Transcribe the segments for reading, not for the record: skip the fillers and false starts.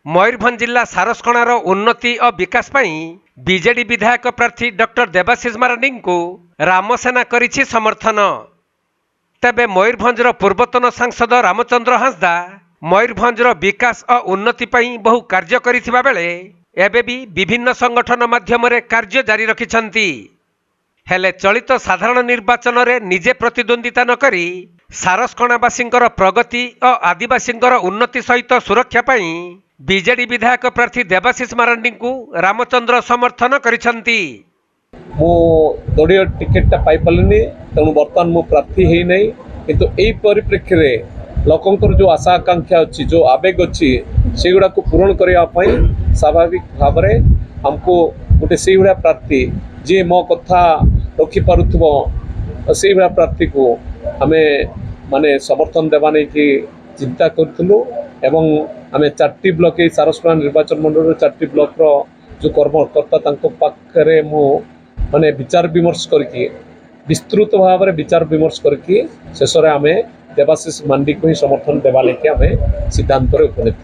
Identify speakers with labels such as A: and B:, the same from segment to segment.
A: मयूरभंज जिला सारसकणार उन्नति और विकास पाई बीजेडी विधायक प्रार्थी डॉक्टर देवाशीष मारांडी को रामसेना करिछि समर्थन। तेबे मयूरभंजर पूर्वतन सांसद रामचंद्र हांसदा मयूरभंजर विकास और उन्नति पाई बहु कार्य करिथिबा बेले एबे भी विभिन्न संगठन माध्यम कार्य जारी रखिछंती। हेले चलित साधारण निर्वाचन रे निजे प्रतिद्वंदिता न करी सारसकणावासींकर प्रगति और आदिवासींकर उन्नति सहित सुरक्षा पाई बीजेडी विधायक प्रार्थी देवाशीष मारांडी को रामचंद्र समर्थन करिछंती।
B: मो दलीय टिकेटा पाई पालिनी तेणु बर्तमान मो प्रार्थी है नहीं, किंतु एई परिप्रेक्षी रे लोकंकर जो आशा आकांक्षा अच्छी जो आवेग अच्छी से गुड़ा को पूरण करने स्वाभाविक भाव में हमको गोटे से भाया प्रार्थी जी मो कथा रखिपे से भाया प्रार्थी को आम माने समर्थन देवा नहीं कि चिंता करूँ। एवं आम 4टी ब्लॉक सारसकणा निर्वाचन मंडल 4टी ब्लॉक रो जो कर्मकर्ता पाखे मु माने विचार विमर्श करके विस्तृत भाव में विचार विमर्श करके शेष में आम देवाशीष मांडी को ही समर्थन देवा लेके आम सिद्धांत उपनीत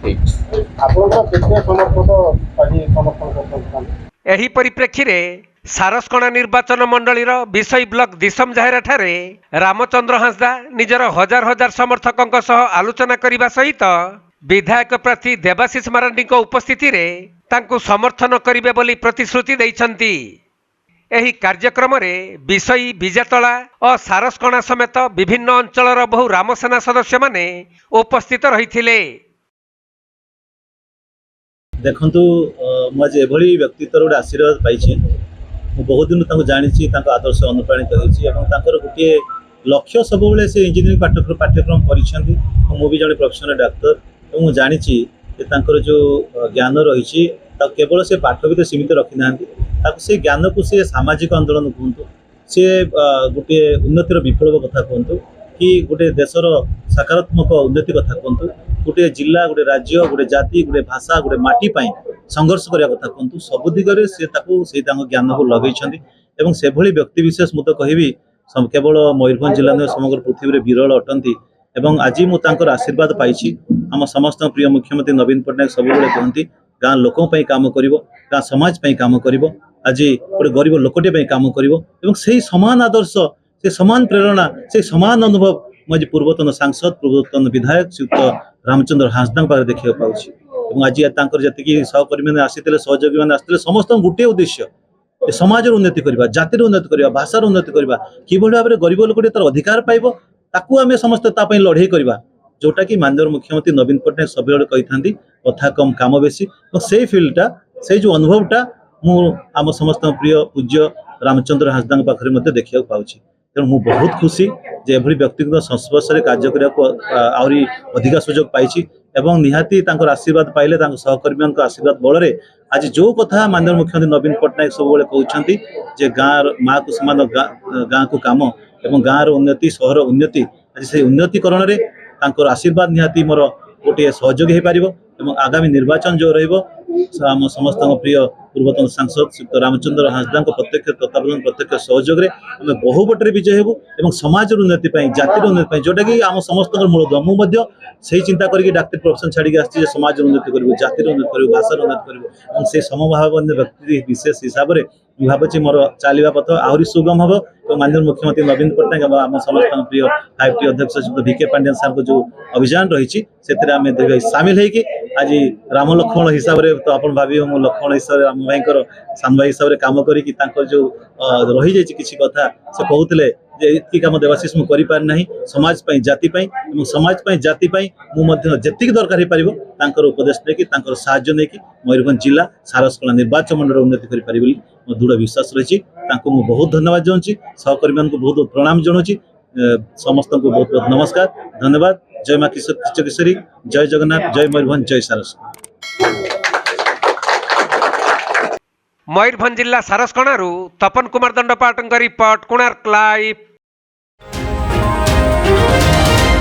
A: एही परिप्रेक्षी रे सारसकणा निर्वाचन मंडलीर विषय ब्लॉक दिसम जाहेरा ठारे रामचंद्र हांसदा निजर हजार हजार समर्थकों सह आलोचना करने सहित विधायक प्रार्थी देवाशीष मारांडी को उपस्थिति रे तांकु समर्थन करिवे बोली प्रतिश्रुति दैछंती। एही कार्यक्रम रे विषयी बिजातला और सारसकणा समेत विभिन्न अंचलर बहु रामसेना सदस्य माने उपस्थित रहिथिले।
C: देखंतु मुझे एभली व्यक्तित्व गोटे आशीर्वाद पाई बहुत दिन जानी आदर्श अनुप्राणित होती गोटे लक्ष्य सब से इंजीनियरिंग पाठ्यक्रम कर जड़े प्रोफेशनल डाक्तर और जानी जो ज्ञान रही केवल से पाठ भी सीमित रखी ना से ज्ञान को सी सामाजिक आंदोलन कहतु सी गोटे उन्नतिर विप्लव कथा कहतु कि गोटे देशर सकारात्मक उन्नति कथा कहतु गोटे जिला गोटे राज्य गोटे जाति गोटे भाषा गोटे माटी संघर्ष करने कथा कहतु सब दिगरे से ज्ञान को लगे से भली व्यक्ति विशेष मुझे कहि केवल मयूरभंज जिला नुहे समग्र पृथ्वी में विरल अटंती। आज मुझे आशीर्वाद पाई आम समस्त प्रिय मुख्यमंत्री नवीन पट्टनायक सब कहती गाँ लोकों काम कर गाँ समाज काम कर आज गोटे गरीब लोकटे काम कर से समान आदर्श से समान प्रेरणा से समान अनुभव मुझे पूर्वतन सांसद पूर्वतन विधायक श्रीयुक्त रामचंद्र हांसदा पाखे देखा पाऊँच। आज जी सहकर्मी मैंने आसते सहयोगी मैंने आसते समस्त गोटे उद्देश्य समाज उन्नति करवा जातिर उन्नति करवा भाषार उन्नति करवा कि भाव में गरीब लोक तार अधिकार पाइब ताकू आम समस्त लड़े करवा जोटा कि माननीय मुख्यमंत्री नवीन पट्टनायक सब कही था कथा कम काम बेसी से फिल्डटा से जो अनुभवटा आम समस्त प्रिय पूज्य रामचंद्र हांसदा पाखे देखा पाऊँच। तेणु मुझे बहुत खुशी जे एभली व्यक्तिगत संस्पर्श में कार्य करने अधिक सुजोग पाई एवं निहाती आशीर्वाद पाइले सहकर्मी आशीर्वाद बल आज जो कथा माननीय मुख्यमंत्री नवीन पट्टनायक सब कहते जे गाँव माँ को समान गाँ को काम एवं गाँव उन्नति सहर उन्नति आज से उन्नतिकरण में आशीर्वाद निहाती मोर गोटे सहयोग हो पार एवं आगामी निर्वाचन जो रम समस्त प्रिय पूर्वतन सांसद श्रीयुक्त रामचंद्र हांसदा प्रत्यक्ष तत्वावधान प्रत्यक्ष सहयोग में आम बहुपटे विजय होबू एवं समाज उन्नति जातिर उन्नति जोटा कि आम समस्त मूलधन मुझे से चिंता करके डाक्तर प्रोफेशन छाड़ी आसी समाज उन्नति करूँ जातिर उन्नति करूँ भाषार उन्नति करूँ से समभावान्य व्यक्ति विशेष हिसाब से भावुँ मोर चलवा पथ आहरी सुगम हम और माननीय मुख्यमंत्री नवीन पट्टनायक आम समस्त प्रिय 5टी अध्यक्ष वीके पांड्यान सार को जो अभियान रही से सामिल होगी आज राम लक्ष्मण हिसाब से तो आप भावी मु लक्ष्मण हिसाब से राम भाई सान भाई हिसाब से कम कर जो रही जाइए किसी कथा से कहते ये कम देवाशीष मुझे करना समाज जाति समाज जाति जी दरकार हो पार उपदेश लेकिन साहाय्य नहीं मयूरभंज जिला सारसकणा निर्वाचन मंडल उन्नति करें मो दृढ़ विश्वास रही मुझे बहुत धन्यवाद जनाऊँगी सहकर्मी को बहुत प्रणाम जनाऊँगी समस्त को बहुत बहुत नमस्कार धन्यवाद। जय माँ किशोरी जय जगन्नाथ जय मयूरभंज जय सारसकणा।
A: मयूरभंज जिला सारसकणारू तपन कुमार दंडपाटंक रिपोर्ट कोणार्क लाइव।